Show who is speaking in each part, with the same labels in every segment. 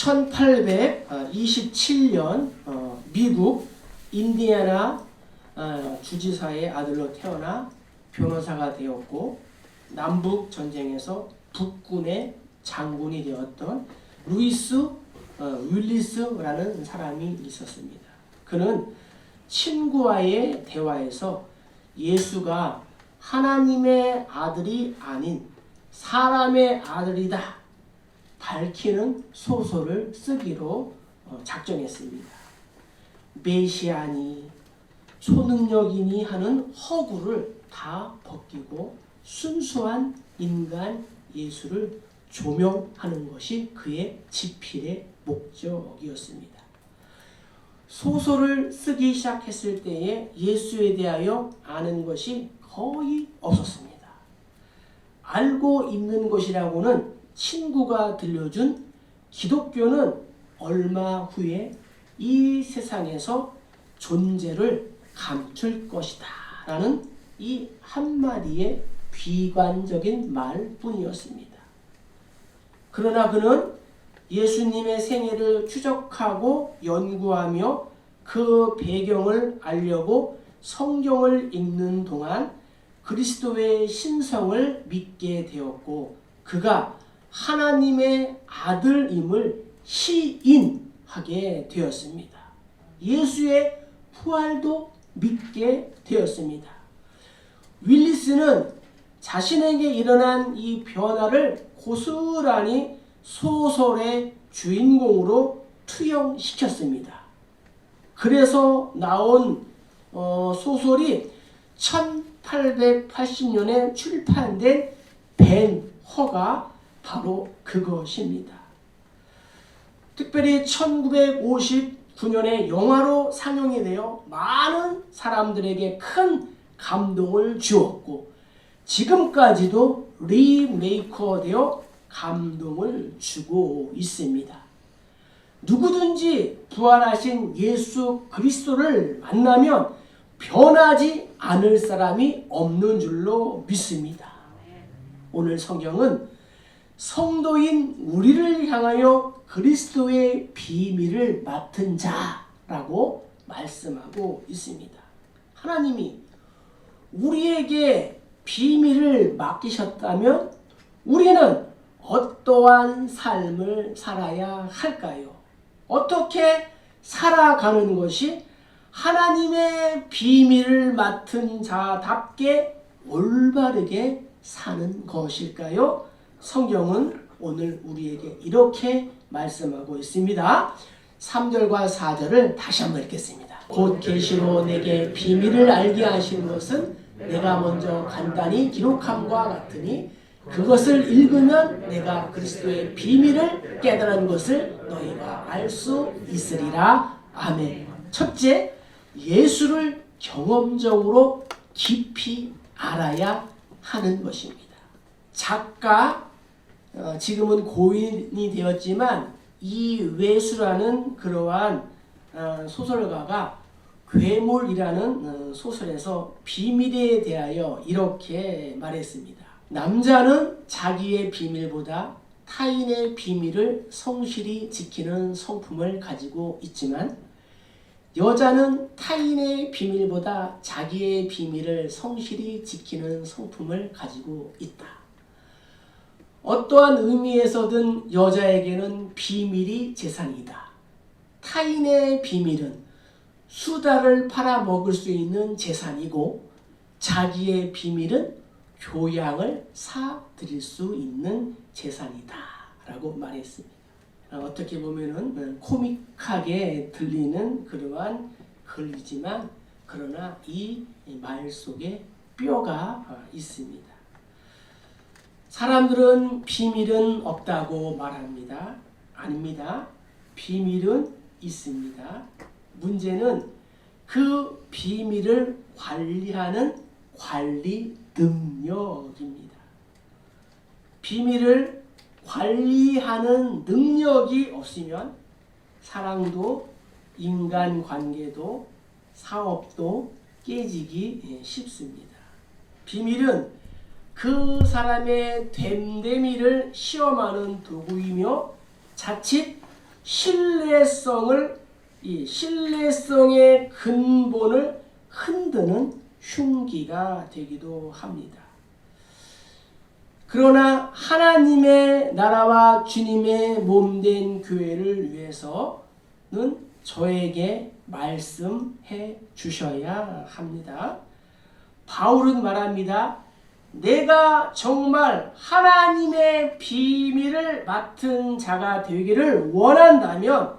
Speaker 1: 1827년 미국 인디애나 주지사의 아들로 태어나 변호사가 되었고 남북 전쟁에서 북군의 장군이 되었던 루이스 윌리스라는 사람이 있었습니다. 그는 친구와의 대화에서 예수가 하나님의 아들이 아닌 사람의 아들이다 밝히는 소설을 쓰기로 작정했습니다. 메시아니 초능력이니 하는 허구를 다 벗기고 순수한 인간 예수를 조명하는 것이 그의 집필의 목적이었습니다. 소설을 쓰기 시작했을 때에 예수에 대하여 아는 것이 거의 없었습니다. 알고 있는 것이라고는 친구가 들려준 기독교는 얼마 후에 이 세상에서 존재를 감출 것이다 라는 이 한마디의 비관적인 말뿐이었습니다. 그러나 그는 예수님의 생애를 추적하고 연구하며 그 배경을 알려고 성경을 읽는 동안 그리스도의 신성을 믿게 되었고 그가 하나님의 아들임을 시인하게 되었습니다. 예수의 부활도 믿게 되었습니다. 윌리스는 자신에게 일어난 이 변화를 고스란히 소설의 주인공으로 투영시켰습니다. 그래서 나온 소설이 1880년에 출판된 벤허가 바로 그것입니다. 특별히 1959년에 영화로 상영이 되어 많은 사람들에게 큰 감동을 주었고 지금까지도 리메이크되어 감동을 주고 있습니다. 누구든지 부활하신 예수 그리스도를 만나면 변하지 않을 사람이 없는 줄로 믿습니다. 오늘 성경은 성도인 우리를 향하여 그리스도의 비밀을 맡은 자라고 말씀하고 있습니다. 하나님이 우리에게 비밀을 맡기셨다면 우리는 어떠한 삶을 살아야 할까요? 어떻게 살아가는 것이 하나님의 비밀을 맡은 자답게 올바르게 사는 것일까요? 성경은 오늘 우리에게 이렇게 말씀하고 있습니다. 3절과 4절을 다시 한번 읽겠습니다. 곧 계시로 내게 비밀을 알게 하신 것은 내가 먼저 간단히 기록함과 같으니 그것을 읽으면 내가 그리스도의 비밀을 깨달은 것을 너희가 알 수 있으리라. 아멘. 첫째, 예수를 경험적으로 깊이 알아야 하는 것입니다. 작가, 지금은 고인이 되었지만 이외수라는 그러한 소설가가 괴물이라는 소설에서 비밀에 대하여 이렇게 말했습니다. 남자는 자기의 비밀보다 타인의 비밀을 성실히 지키는 성품을 가지고 있지만 여자는 타인의 비밀보다 자기의 비밀을 성실히 지키는 성품을 가지고 있다. 어떠한 의미에서든 여자에게는 비밀이 재산이다. 타인의 비밀은 수다를 팔아먹을 수 있는 재산이고 자기의 비밀은 교양을 사드릴 수 있는 재산이다 라고 말했습니다. 어떻게 보면은 코믹하게 들리는 그러한 글이지만 그러나 이 말 속에 뼈가 있습니다. 사람들은 비밀은 없다고 말합니다. 아닙니다. 비밀은 있습니다. 문제는 그 비밀을 관리하는 관리 능력입니다. 비밀을 관리하는 능력이 없으면 사랑도 인간관계도 사업도 깨지기 쉽습니다. 비밀은 그 사람의 됨됨이를 시험하는 도구이며 자칫 이 신뢰성의 근본을 흔드는 흉기가 되기도 합니다. 그러나 하나님의 나라와 주님의 몸된 교회를 위해서는 저에게 말씀해 주셔야 합니다. 바울은 말합니다. 내가 정말 하나님의 비밀을 맡은 자가 되기를 원한다면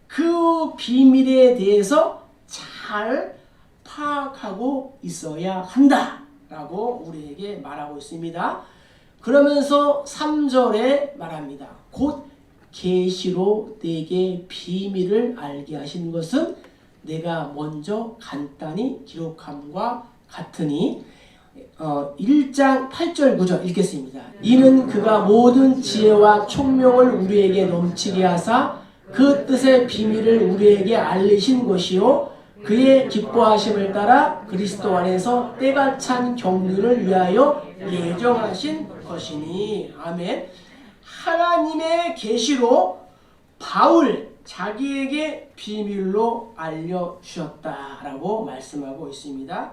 Speaker 1: 그 비밀에 대해서 잘 파악하고 있어야 한다라고 우리에게 말하고 있습니다. 그러면서 3절에 말합니다. 곧 계시로 내게 비밀을 알게 하신 것은 내가 먼저 간단히 기록함과 같으니 1장 8절 9절 읽겠습니다. 이는 그가 모든 지혜와 총명을 우리에게 넘치게 하사 그 뜻의 비밀을 우리에게 알리신 것이요 그의 기뻐하심을 따라 그리스도 안에서 때가 찬 경륜을 위하여 예정하신 것이니. 아멘. 하나님의 계시로 바울 자기에게 비밀로 알려주셨다라고 말씀하고 있습니다.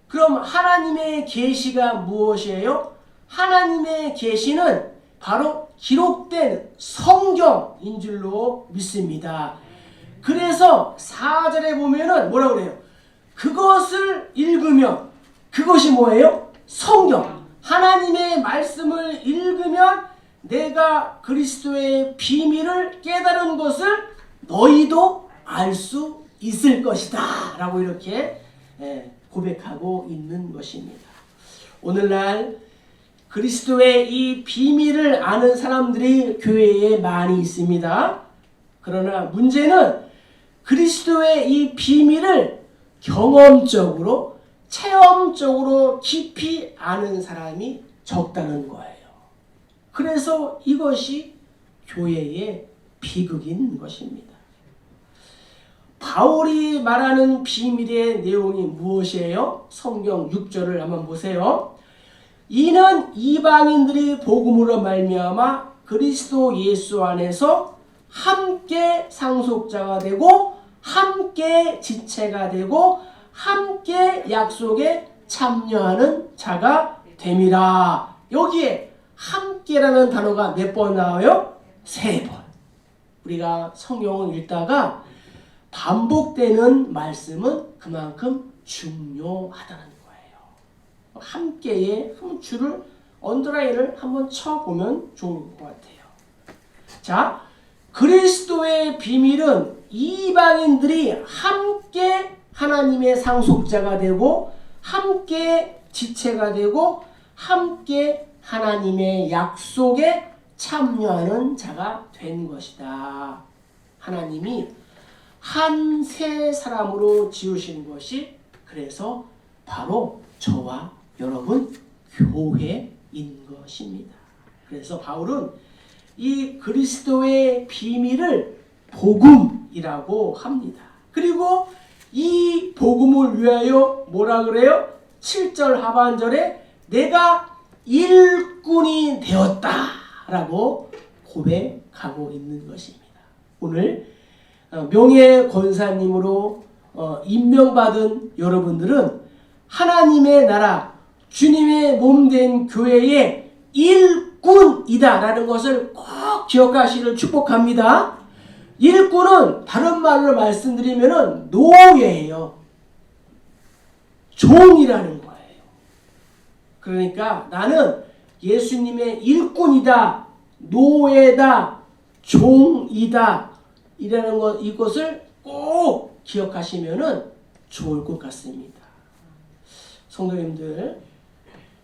Speaker 1: 그럼 하나님의 계시가 무엇이에요? 하나님의 계시는 바로 기록된 성경인 줄로 믿습니다. 그래서 4절에 보면은 뭐라고 그래요? 그것을 읽으면 그것이 뭐예요? 성경. 하나님의 말씀을 읽으면 내가 그리스도의 비밀을 깨달은 것을 너희도 알 수 있을 것이다 라고 이렇게 고백하고 있는 것입니다. 오늘날 그리스도의 이 비밀을 아는 사람들이 교회에 많이 있습니다. 그러나 문제는 그리스도의 이 비밀을 경험적으로 체험적으로 깊이 아는 사람이 적다는 거예요. 그래서 이것이 교회의 비극인 것입니다. 바울이 말하는 비밀의 내용이 무엇이에요? 성경 6절을 한번 보세요. 이는 이방인들이 복음으로 말미암아 그리스도 예수 안에서 함께 상속자가 되고 함께 지체가 되고 함께 약속에 참여하는 자가 됨이라. 여기에 함께라는 단어가 몇 번 나와요? 3번. 우리가 성경을 읽다가 반복되는 말씀은 그만큼 중요하다는 거예요. 함께의 한 줄을 언더라인을 한번 쳐보면 좋을 것 같아요. 자, 그리스도의 비밀은 이방인들이 함께 하나님의 상속자가 되고 함께 지체가 되고 함께 하나님의 약속에 참여하는 자가 된 것이다. 하나님이 한 세 사람으로 지으신 것이 그래서 바로 저와 여러분 교회인 것입니다. 그래서 바울은 이 그리스도의 비밀을 복음이라고 합니다. 그리고 이 복음을 위하여 뭐라 그래요? 7절 하반절에 내가 일꾼이 되었다라고 고백하고 있는 것입니다. 오늘 명예 권사님으로 임명받은 여러분들은 하나님의 나라 주님의 몸된 교회의 일꾼이다라는 것을 꼭 기억하시기를 축복합니다. 일꾼은 다른 말로 말씀드리면 노예예요. 종이라는 거예요. 그러니까 나는 예수님의 일꾼이다, 노예다, 종이다 이라는 것, 이것을 꼭 기억하시면 좋을 것 같습니다. 성도님들,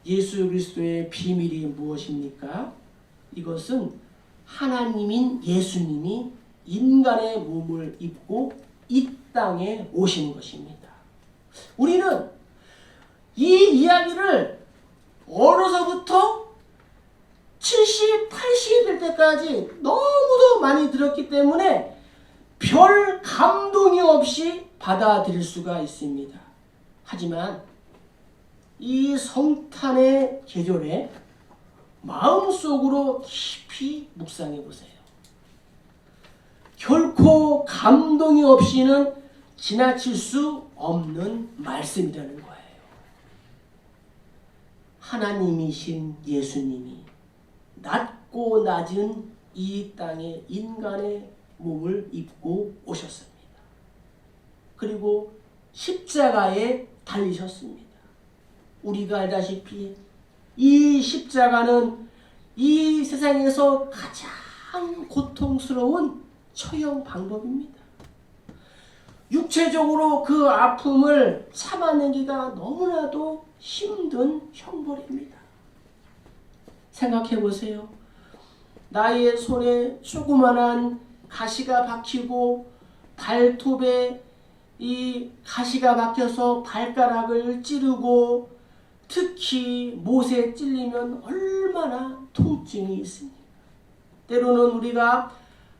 Speaker 1: 예수 그리스도의 비밀이 무엇입니까? 이것은 하나님인 예수님이 인간의 몸을 입고 이 땅에 오신 것입니다. 우리는 이 이야기를 어려서부터 70, 80이 될 때까지 너무도 많이 들었기 때문에 별 감동이 없이 받아들일 수가 있습니다. 하지만 이 성탄의 계절에 마음속으로 깊이 묵상해 보세요. 결코 감동이 없이는 지나칠 수 없는 말씀이라는 거예요. 하나님이신 예수님이 낮고 낮은 이 땅에 인간의 몸을 입고 오셨습니다. 그리고 십자가에 달리셨습니다. 우리가 알다시피 이 십자가는 이 세상에서 가장 고통스러운 처형 방법입니다. 육체적으로 그 아픔을 참아내기가 너무나도 힘든 형벌입니다. 생각해 보세요. 나의 손에 조그만한 가시가 박히고 발톱에 이 가시가 박혀서 발가락을 찌르고 특히 못에 찔리면 얼마나 통증이 있습니까? 때로는 우리가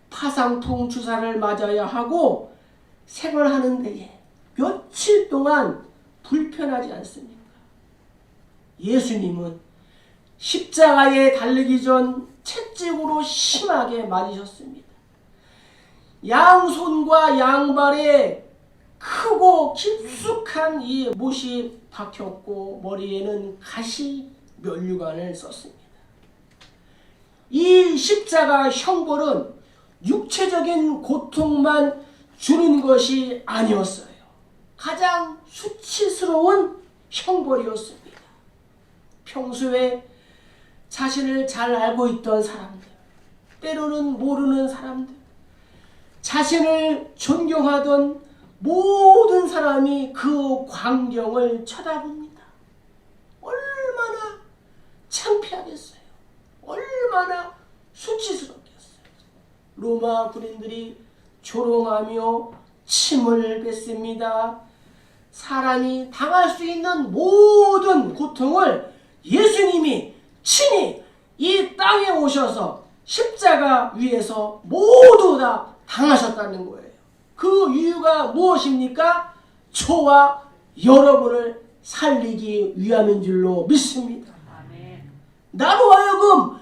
Speaker 1: 파상풍 주사를 맞아야 하고 생활하는 데에 며칠 동안 불편하지 않습니까? 예수님은 십자가에 달리기 전 채찍으로 심하게 맞으셨습니다. 양손과 양발에 크고 깊숙한 이 못이 박혔고 머리에는 가시 면류관을 썼습니다. 이 십자가 형벌은 육체적인 고통만 주는 것이 아니었어요. 가장 수치스러운 형벌이었습니다. 평소에 자신을 잘 알고 있던 사람들, 때로는 모르는 사람들, 자신을 존경하던 모든 사람이 그 광경을 쳐다봅니다. 얼마나 창피하겠어요. 얼마나 수치스럽겠어요. 로마 군인들이 조롱하며 침을 뱉습니다. 사람이 당할 수 있는 모든 고통을 예수님이 친히 이 땅에 오셔서 십자가 위에서 모두 다 당하셨다는 거예요. 그 이유가 무엇입니까? 저와 여러분을 살리기 위함인 줄로 믿습니다. 나로 하여금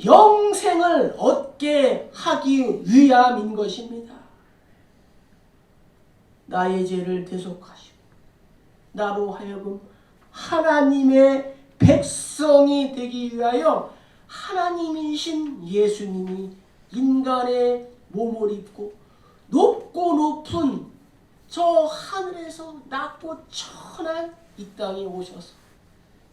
Speaker 1: 영생을 얻게 하기 위함인 것입니다. 나의 죄를 대속하시고 나로 하여금 하나님의 백성이 되기 위하여 하나님이신 예수님이 인간의 몸을 입고 높고 높은 저 하늘에서 낮고 천한 이 땅에 오셔서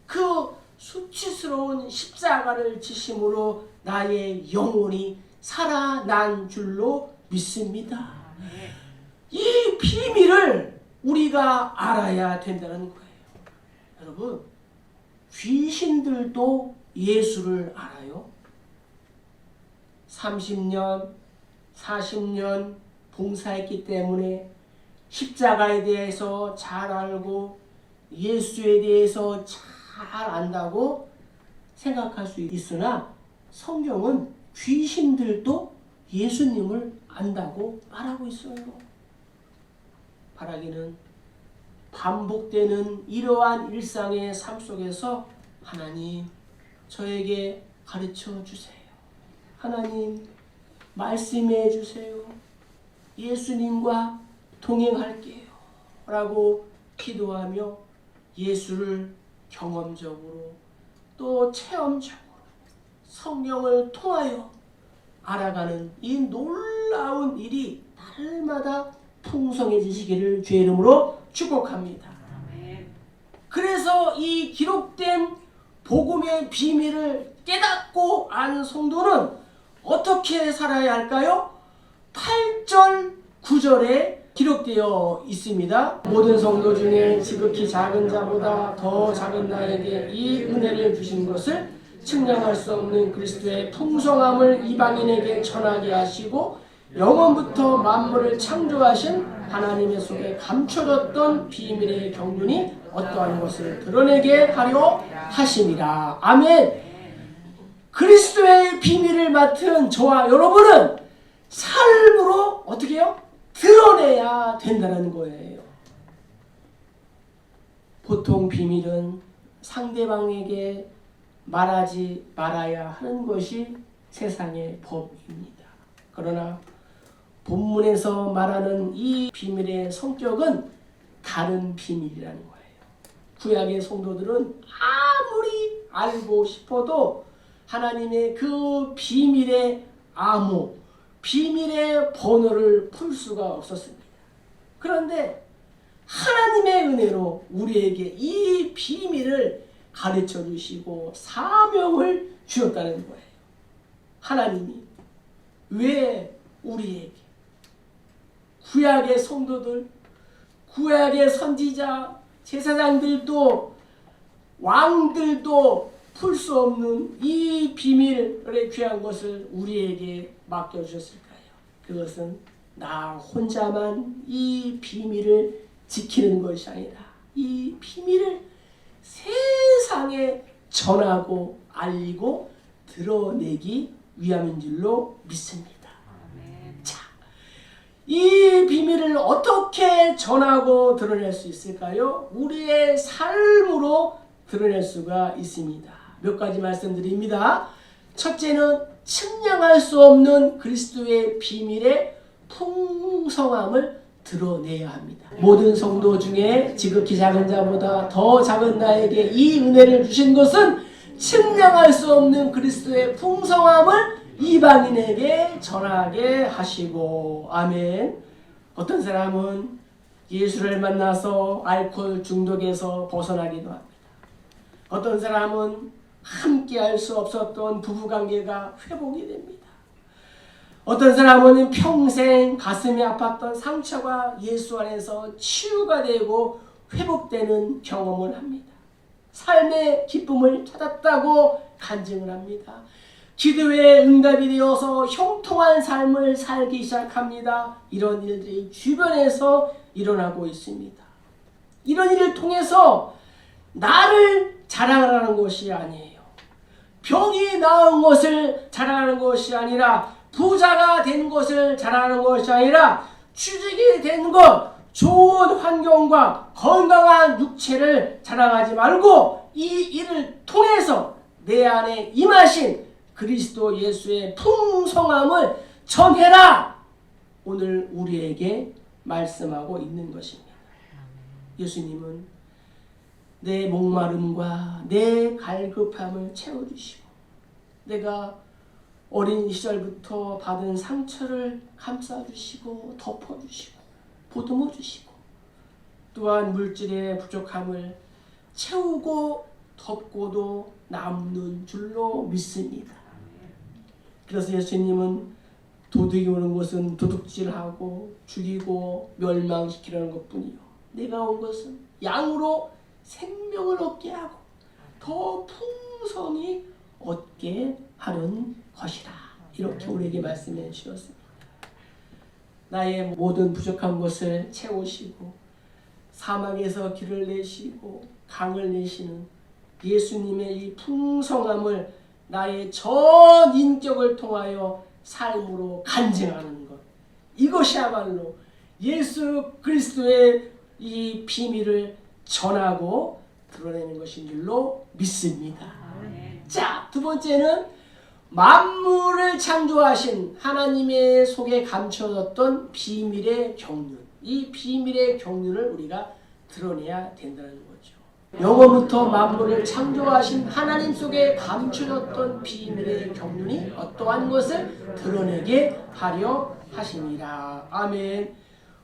Speaker 1: 그 수치스러운 십자가를 지심으로 나의 영혼이 살아난 줄로 믿습니다. 이 비밀을 우리가 알아야 된다는 거예요. 여러분, 귀신들도 예수를 알아요. 30년, 40년 봉사했기 때문에 십자가에 대해서 잘 알고 예수에 대해서 잘 안다고 생각할 수 있으나 성경은 귀신들도 예수님을 안다고 말하고 있어요. 바라기는 반복되는 이러한 일상의 삶 속에서 하나님 저에게 가르쳐 주세요. 하나님 말씀해 주세요. 예수님과 동행할게요. 라고 기도하며 예수를 경험적으로 또 체험적으로 성경을 통하여 알아가는 이 놀라운 일이 날마다 풍성해지시기를 주의 이름으로 축복합니다. 그래서 이 기록된 복음의 비밀을 깨닫고 안 성도는 어떻게 살아야 할까요? 8절 9절에 기록되어 있습니다. 모든 성도 중에 지극히 작은 자보다 더 작은 나에게 이 은혜를 주신 것을 측량할 수 없는 그리스도의 풍성함을 이방인에게 전하게 하시고 영원부터 만물을 창조하신 하나님의 속에 감춰졌던 비밀의 경륜이 어떠한 것을 드러내게 하려 하심이라. 아멘. 그리스도의 비밀을 맡은 저와 여러분은 삶으로 어떻게 해요? 드러내야 된다는 거예요. 보통 비밀은 상대방에게 말하지 말아야 하는 것이 세상의 법입니다. 그러나 본문 본문에서 말하는 이 비밀의 성격은 다른 비밀이라는 거예요. 구약의 성도들은 아무리 알고 싶어도 하나님의 그 비밀의 암호, 비밀의 번호를 풀 수가 없었습니다. 그런데 하나님의 은혜로 우리에게 이 비밀을 가르쳐 주시고 사명을 주었다는 거예요. 하나님이 왜 우리에게 구약의 성도들, 구약의 선지자, 제사장들도 왕들도 풀 수 없는 이 비밀의 귀한 것을 우리에게 맡겨주셨을까요? 그것은 나 혼자만 이 비밀을 지키는 것이 아니라 이 비밀을 세상에 전하고 알리고 드러내기 위함인 줄로 믿습니다. 자, 이 비밀을 어떻게 전하고 드러낼 수 있을까요? 우리의 삶으로 드러낼 수가 있습니다. 몇 가지 말씀드립니다. 첫째는 측량할 수 없는 그리스도의 비밀의 풍성함을 드러내야 합니다. 모든 성도 중에 지극히 작은 자보다 더 작은 나에게 이 은혜를 주신 것은 측량할 수 없는 그리스도의 풍성함을 이방인에게 전하게 하시고, 아멘. 어떤 사람은 예수를 만나서 알코올 중독에서 벗어나기도 합니다. 어떤 사람은 함께 할 수 없었던 부부관계가 회복이 됩니다. 어떤 사람은 평생 가슴이 아팠던 상처가 예수 안에서 치유가 되고 회복되는 경험을 합니다. 삶의 기쁨을 찾았다고 간증을 합니다. 기도의 응답이 되어서 형통한 삶을 살기 시작합니다. 이런 일들이 주변에서 일어나고 있습니다. 이런 일을 통해서 나를 자랑하는 것이 아니에요. 병이 나은 것을 자랑하는 것이 아니라, 부자가 된 것을 자랑하는 것이 아니라, 취직이 된 것, 좋은 환경과 건강한 육체를 자랑하지 말고 이 일을 통해서 내 안에 임하신 그리스도 예수의 풍성함을 전해라! 오늘 우리에게 말씀하고 있는 것입니다. 예수님은 내 목마름과 내 갈급함을 채워주시고, 내가 어린 시절부터 받은 상처를 감싸주시고 덮어주시고 보듬어주시고, 또한 물질의 부족함을 채우고 덮고도 남는 줄로 믿습니다. 그래서 예수님은 도둑이 오는 것은 도둑질하고 죽이고 멸망시키려는 것뿐이요, 내가 온 것은 양으로 생명을 얻게 하고 더 풍성히 얻게 하는 것이라, 이렇게 우리에게 말씀해 주셨습니다. 나의 모든 부족한 것을 채우시고 사막에서 길을 내시고 강을 내시는 예수님의 이 풍성함을 나의 전 인격을 통하여 삶으로 간증하는 것, 이것이야말로 예수 그리스도의 이 비밀을 전하고 드러내는 것인 줄로 믿습니다. 자, 두 번째는 만물을 창조하신 하나님의 속에 감춰졌던 비밀의 경륜, 이 비밀의 경륜을 우리가 드러내야 된다는 거죠. 영원부터 만물을 창조하신 하나님 속에 감춰졌던 비밀의 경륜이 어떠한 것을 드러내게 하려 하십니다. 아멘.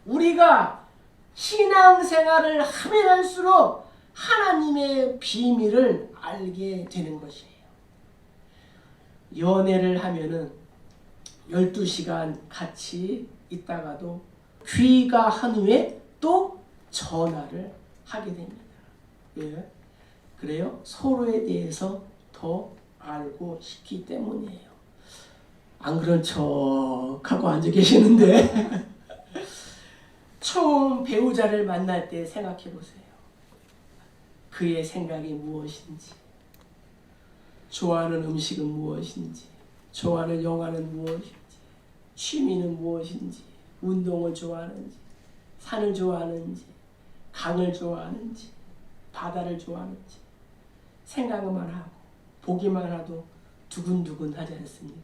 Speaker 1: 우리가 신앙생활을 하면 할수록 하나님의 비밀을 알게 되는 것이에요. 연애를 하면은 12시간 같이 있다가도 귀가한 후에 또 전화를 하게 됩니다. 왜? 그래요? 서로에 대해서 더 알고 싶기 때문이에요. 안 그런 척하고 앉아 계시는데 처음 배우자를 만날 때 생각해 보세요. 그의 생각이 무엇인지, 좋아하는 음식은 무엇인지, 좋아하는 영화는 무엇인지, 취미는 무엇인지, 운동을 좋아하는지, 산을 좋아하는지, 강을 좋아하는지, 바다를 좋아하는지 생각만 하고 보기만 해도 두근두근 하지 않습니까?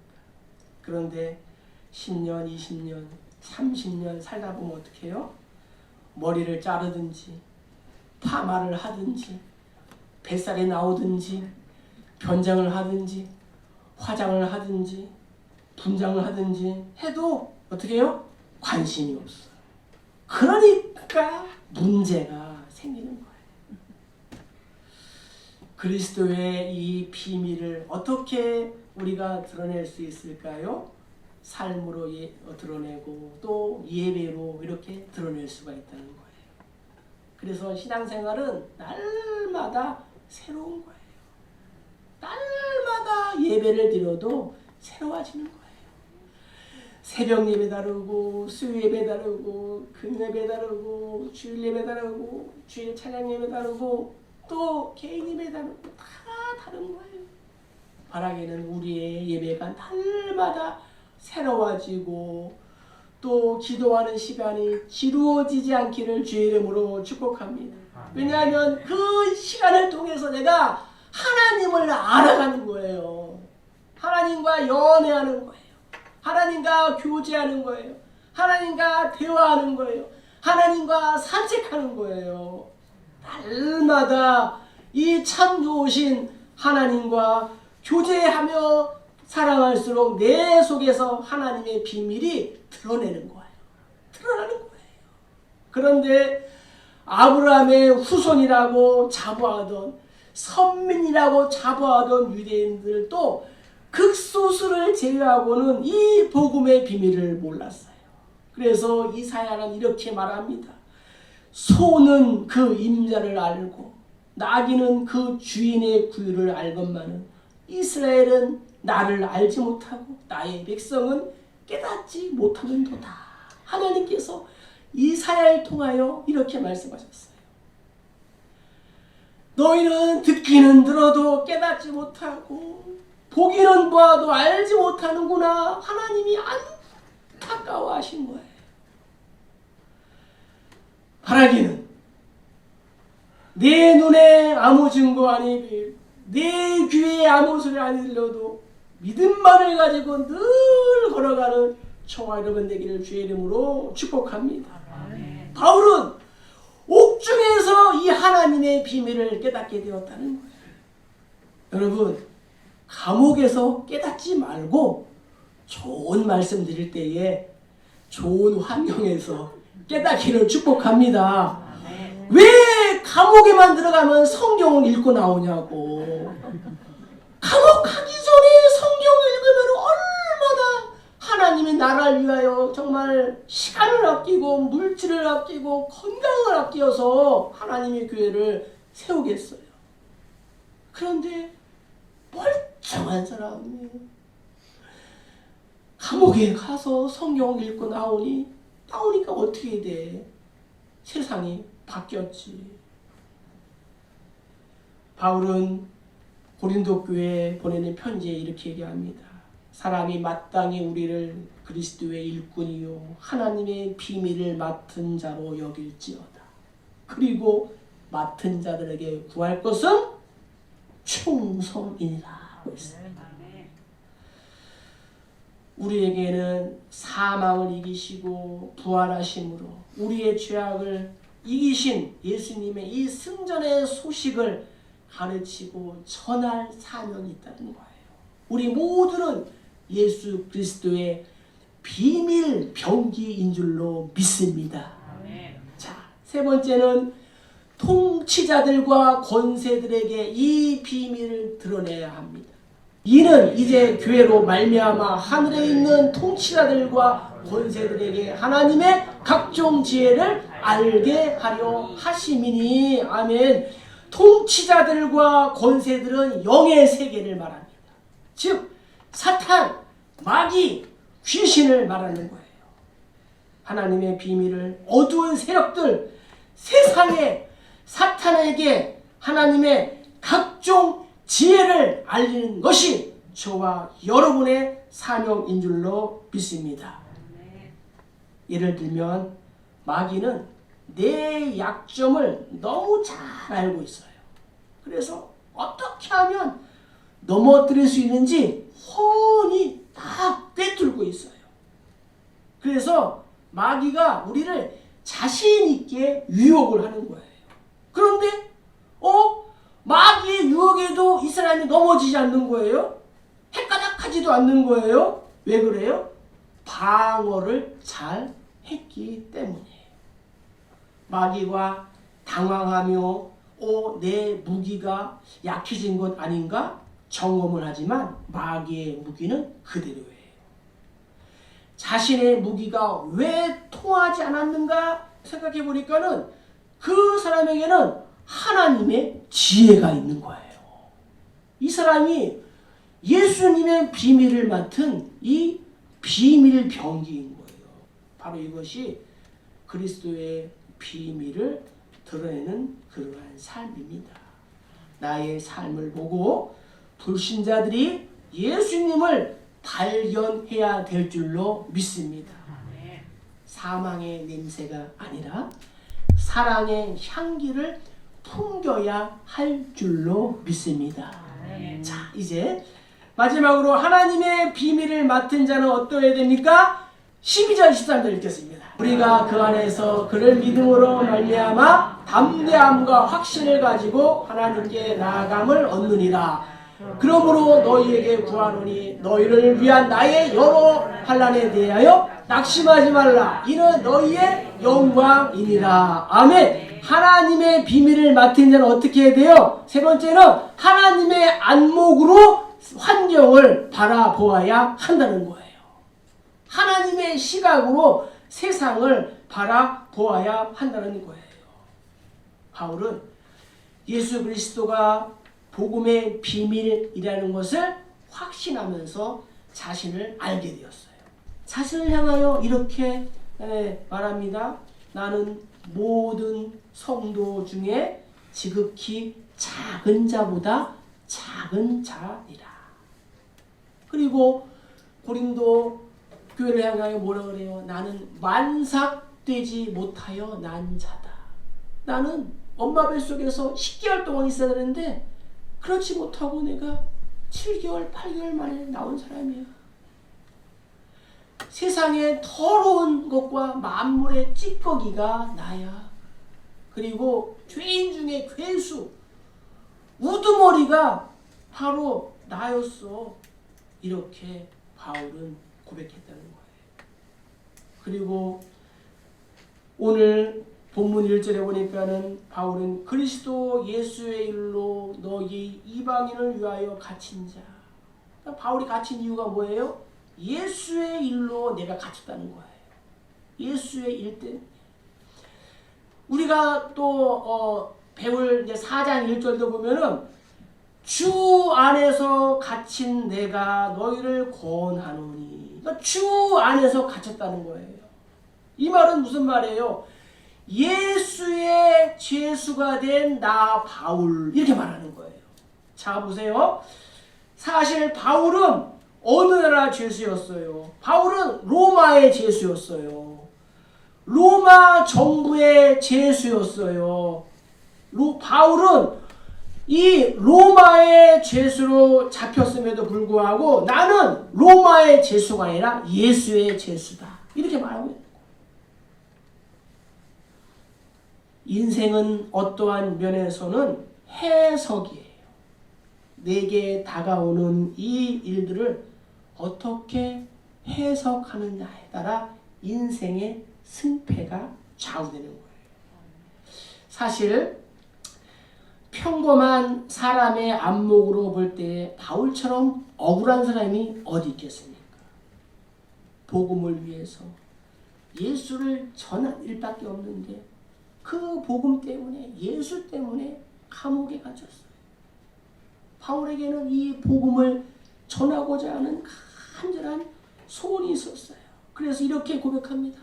Speaker 1: 그런데 10년, 20년, 30년 살다 보면 어떻게 해요? 머리를 자르든지 파마를 하든지 뱃살이 나오든지 변장을 하든지 화장을 하든지 분장을 하든지 해도 어떻게 해요? 관심이 없어요. 그러니까 문제가 생기는 거예요. 그리스도의 이 비밀을 어떻게 우리가 드러낼 수 있을까요? 삶으로 드러내고 또 예배로 이렇게 드러낼 수가 있다는 거예요. 그래서 신앙생활은 날마다 새로운 거예요. 날마다 예배를 드려도 새로워지는 거예요. 새벽 예배 다르고 수요 예배 다르고 금요 예배 다르고 주일 예배 다르고 주일 찬양 예배 다르고 또 개인 예배 다르고 다 다른 거예요. 바라기는 우리의 예배가 날마다 새로워지고 또 기도하는 시간이 지루어지지 않기를 주의 이름으로 축복합니다. 왜냐하면 그 시간을 통해서 내가 하나님을 알아가는 거예요. 하나님과 연애하는 거예요. 하나님과 교제하는 거예요. 하나님과 대화하는 거예요. 하나님과 산책하는 거예요. 날마다 이 참 좋으신 하나님과 교제하며 사랑할수록 내 속에서 하나님의 비밀이 드러나는 거예요. 그런데 아브라함의 후손이라고 자부하던 선민이라고 자부하던 유대인들도 극소수를 제외하고는 이 복음의 비밀을 몰랐어요. 그래서 이사야는 이렇게 말합니다. 소는 그 임자를 알고 나귀는 그 주인의 구유를 알건만은 이스라엘은 나를 알지 못하고 나의 백성은 깨닫지 못하는도다. 하나님께서 이사야를 통하여 이렇게 말씀하셨어요. 너희는 듣기는 들어도 깨닫지 못하고 보기는 보아도 알지 못하는구나. 하나님이 안타까워하신 거예요. 바라기는 내 눈에 아무 증거 아니 내 귀에 아무 소리 안 들려도 믿음만을 가지고 늘 걸어가는 청아 여러분 되기를 주의 이름으로 축복합니다. 아멘. 바울은 옥중에서 이 하나님의 비밀을 깨닫게 되었다는 거예요. 여러분 감옥에서 깨닫지 말고 좋은 말씀 드릴 때에 좋은 환경에서 깨닫기를 축복합니다. 아멘. 왜 감옥에만 들어가면 성경을 읽고 나오냐고. 감옥 가기 전에 성경을 읽으면 얼마나 하나님의 나라를 위하여 정말 시간을 아끼고 물질을 아끼고 건강을 아끼어서 하나님의 교회를 세우겠어요. 그런데 멀쩡한 사람이 감옥에 가서 성경을 읽고 나오니까 어떻게 돼? 세상이 바뀌었지. 바울은 고린도 교회에 보내는 편지에 이렇게 얘기합니다. 사람이 마땅히 우리를 그리스도의 일꾼이요 하나님의 비밀을 맡은 자로 여길지어다. 그리고 맡은 자들에게 구할 것은 충성이니라 하고 있습니다. 우리에게는 사망을 이기시고 부활하심으로 우리의 죄악을 이기신 예수님의 이 승전의 소식을 가르치고 전할 사명이 있다는 거예요. 우리 모두는 예수 그리스도의 비밀 병기인 줄로 믿습니다. 자, 세 번째는 통치자들과 권세들에게 이 비밀을 드러내야 합니다. 이는 이제 교회로 말미암아 하늘에 있는 통치자들과 권세들에게 하나님의 각종 지혜를 알게 하려 하심이니. 아멘. 통치자들과 권세들은 영의 세계를 말합니다. 즉 사탄, 마귀, 귀신을 말하는 거예요. 하나님의 비밀을 어두운 세력들, 세상에 사탄에게 하나님의 각종 지혜를 알리는 것이 저와 여러분의 사명인 줄로 믿습니다. 예를 들면 마귀는 내 약점을 너무 잘 알고 있어요. 그래서 어떻게 하면 넘어뜨릴 수 있는지 훤히 다 꿰뚫고 있어요. 그래서 마귀가 우리를 자신 있게 유혹을 하는 거예요. 그런데 마귀의 유혹에도 이 사람이 넘어지지 않는 거예요. 헷가닥하지도 않는 거예요. 왜 그래요? 방어를 잘 했기 때문이에요. 마귀가 당황하며 내 무기가 약해진 것 아닌가 점검을 하지만 마귀의 무기는 그대로예요. 자신의 무기가 왜 통하지 않았는가 생각해 보니까는 그 사람에게는 하나님의 지혜가 있는 거예요. 이 사람이 예수님의 비밀을 맡은 이 비밀 병기인 거예요. 바로 이것이 그리스도의 비밀을 드러내는 그러한 삶입니다. 나의 삶을 보고 불신자들이 예수님을 발견해야 될 줄로 믿습니다. 사망의 냄새가 아니라 사랑의 향기를 풍겨야 할 줄로 믿습니다. 자, 이제 마지막으로 하나님의 비밀을 맡은 자는 어떠해야 됩니까? 12절 13절 읽겠습니다. 우리가 그 안에서 그를 믿음으로 말미암아 담대함과 확신을 가지고 하나님께 나아감을 얻느니라. 그러므로 너희에게 구하노니 너희를 위한 나의 여러 환난에 대하여 낙심하지 말라. 이는 너희의 영광이니라. 아멘. 하나님의 비밀을 맡은 자는 어떻게 해야 돼요? 세 번째는 하나님의 안목으로 환경을 바라보아야 한다는 거예요. 하나님의 시각으로 세상을 바라보아야 한다는 거예요. 바울은 예수 그리스도가 복음의 비밀이라는 것을 확신하면서 자신을 알게 되었어요. 자신을 향하여 이렇게 말합니다. 나는 모든 성도 중에 지극히 작은 자보다 작은 자이라. 그리고 고린도 교회를 향하여 뭐라 그래요? 나는 만삭되지 못하여 난 자다. 나는 엄마 뱃속에서 10개월 동안 있어야 되는데 그렇지 못하고 내가 7개월, 8개월 만에 나온 사람이야. 세상의 더러운 것과 만물의 찌꺼기가 나야. 그리고 죄인 중에 괴수, 우두머리가 바로 나였어. 이렇게 바울은 고백했다는 거예요. 그리고 오늘 본문 1절에 보니까는 바울은 그리스도 예수의 일로 너희 이방인을 위하여 갇힌 자. 그러니까 바울이 갇힌 이유가 뭐예요? 예수의 일로 내가 갇혔다는 거예요. 예수의 일 때문에. 우리가 또 배울 이제 4장 1절도 보면은 주 안에서 갇힌 내가 너희를 권하노니. 그러니까 주 안에서 갇혔다는 거예요. 이 말은 무슨 말이에요? 예수의 죄수가 된 나 바울 이렇게 말하는 거예요. 자 보세요. 사실 바울은 어느 나라 죄수였어요? 바울은 로마의 죄수였어요. 로마 정부의 죄수였어요. 바울은 이 로마의 죄수로 잡혔음에도 불구하고 나는 로마의 죄수가 아니라 예수의 죄수다. 이렇게 말하고 있는 거예요. 인생은 어떠한 면에서는 해석이에요. 내게 다가오는 이 일들을 어떻게 해석하느냐에 따라 인생의 승패가 좌우되는 거예요. 사실 평범한 사람의 안목으로 볼 때 바울처럼 억울한 사람이 어디 있겠습니까? 복음을 위해서 예수를 전한 일밖에 없는데 그 복음 때문에 예수 때문에 감옥에 갇혔어요. 바울에게는 이 복음을 전하고자 하는 간절한 소원이 있었어요. 그래서 이렇게 고백합니다.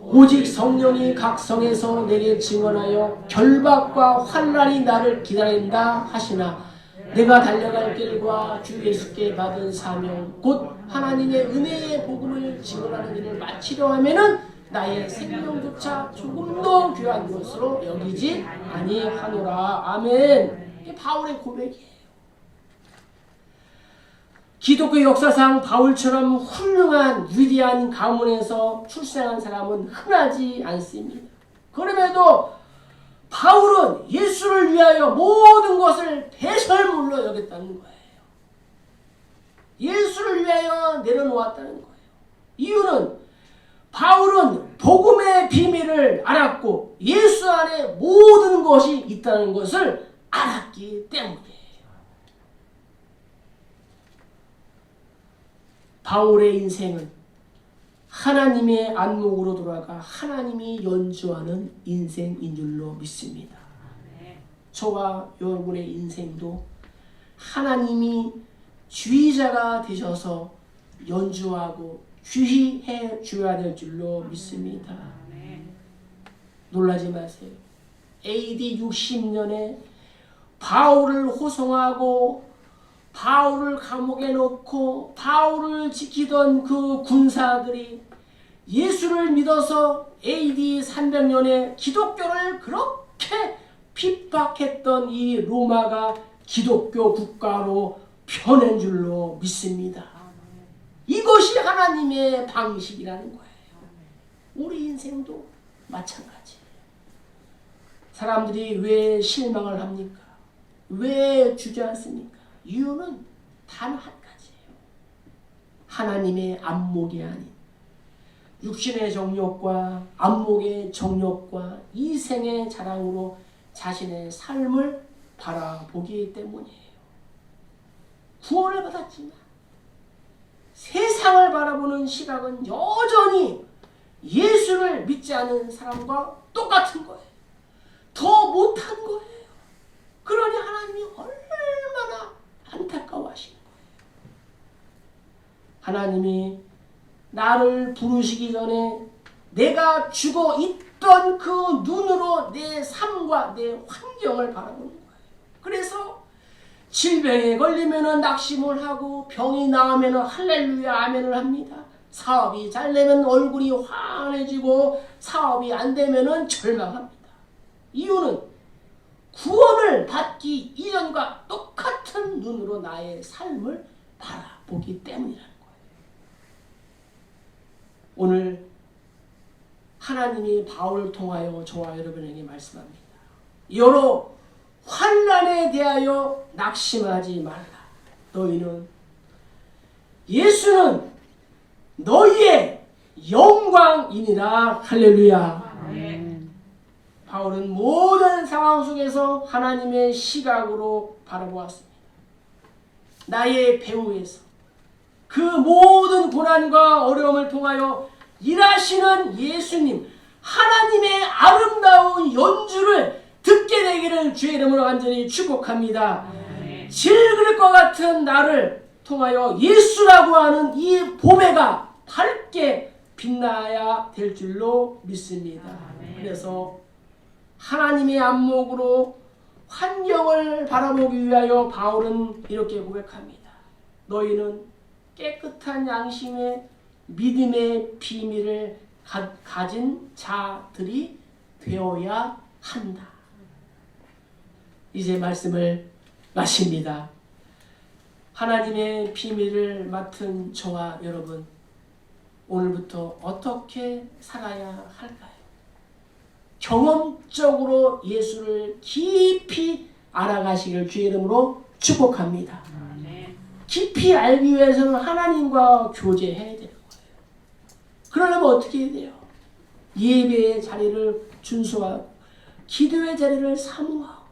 Speaker 1: 오직 성령이 각 성에서 내게 증언하여 결박과 환난이 나를 기다린다 하시나 내가 달려갈 길과 주 예수께 받은 사명 곧 하나님의 은혜의 복음을 증언하는 일을 마치려 하면은 나의 생명조차 조금도 귀한 것으로 여기지 아니하노라. 아멘. 이게 바울의 고백이에요. 기독교 역사상 바울처럼 훌륭한 위대한 가문에서 출생한 사람은 흔하지 않습니다. 그럼에도 바울은 예수를 위하여 모든 것을 배설물로 여겼다는 거예요. 예수를 위하여 내려놓았다는 거예요. 이유는 바울은 복음의 비밀을 알았고 예수 안에 모든 것이 있다는 것을 알았기 때문이에요. 바울의 인생은 하나님의 안목으로 돌아가 하나님이 연주하는 인생인 줄로 믿습니다. 저와 여러분의 인생도 하나님이 주의자가 되셔서 연주하고 주의해 줘야 될 줄로 믿습니다. 놀라지 마세요. AD 60년에 바울을 호송하고 바울을 감옥에 넣고 바울을 지키던 그 군사들이 예수를 믿어서 AD 300년에 기독교를 그렇게 핍박했던 이 로마가 기독교 국가로 변한 줄로 믿습니다. 이것이 하나님의 방식이라는 거예요. 우리 인생도 마찬가지예요. 사람들이 왜 실망을 합니까? 왜 주저앉습니까? 이유는 단 한 가지예요. 하나님의 안목이 아닌 육신의 정욕과 안목의 정욕과 이생의 자랑으로 자신의 삶을 바라보기 때문이에요. 구원을 받았지만 세상을 바라보는 시각은 여전히 예수를 믿지 않은 사람과 똑같은 거예요. 더 못한 거예요. 그러니 하나님이 얼마나 안타까워하시는 거예요. 하나님이 나를 부르시기 전에 내가 죽어 있던 그 눈으로 내 삶과 내 환경을 바라보는 거예요. 그래서 질병에 걸리면 낙심을 하고 병이 나으면 할렐루야 아멘을 합니다. 사업이 잘 되면 얼굴이 환해지고 사업이 안 되면 절망합니다. 이유는 구원을 받기 이전과 똑같은 눈으로 나의 삶을 바라보기 때문이라는 거예요. 오늘 하나님이 바울을 통하여 저와 여러분에게 말씀합니다. 여러 환난에 대하여 낙심하지 말라. 너희는 예수는 너희의 영광이니라. 할렐루야. 바울은 모든 상황 속에서 하나님의 시각으로 바라보았습니다. 나의 배후에서 그 모든 고난과 어려움을 통하여 일하시는 예수님, 하나님의 아름다운 연주를 듣게 되기를 주의 이름으로 간절히 축복합니다. 질그릇과 같은 나를 통하여 예수라고 하는 이 보배가 밝게 빛나야 될 줄로 믿습니다. 그래서 하나님의 안목으로 환경을 바라보기 위하여 바울은 이렇게 고백합니다. 너희는 깨끗한 양심의 믿음의 비밀을 가진 자들이 되어야 한다. 이제 말씀을 마칩니다. 하나님의 비밀을 맡은 저와 여러분, 오늘부터 어떻게 살아야 할까요? 경험적으로 예수를 깊이 알아가시길 주의 이름으로 축복합니다. 깊이 알기 위해서는 하나님과 교제해야 되는 거예요. 그러려면 어떻게 해야 돼요? 예배의 자리를 준수하고 기도의 자리를 사모하고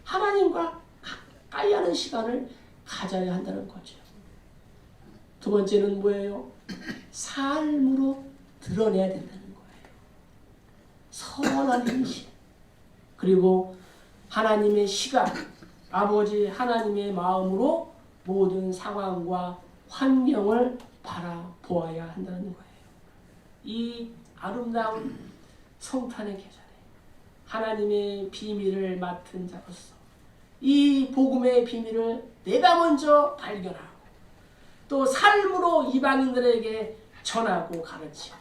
Speaker 1: 하나님과 가까이 하는 시간을 가져야 한다는 거죠. 두 번째는 뭐예요? 삶으로 드러내야 된다는 거예요. 선한 행실. 그리고 하나님의 시각, 아버지 하나님의 마음으로 모든 상황과 환경을 바라보아야 한다는 거예요. 이 아름다운 성탄의 계절에 하나님의 비밀을 맡은 자로서 이 복음의 비밀을 내가 먼저 발견하고 또 삶으로 이방인들에게 전하고 가르치고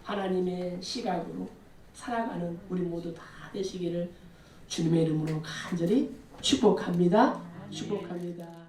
Speaker 1: 하나님의 시각으로 살아가는 우리 모두 다 되시기를 주님의 이름으로 간절히 축복합니다. 축복합니다.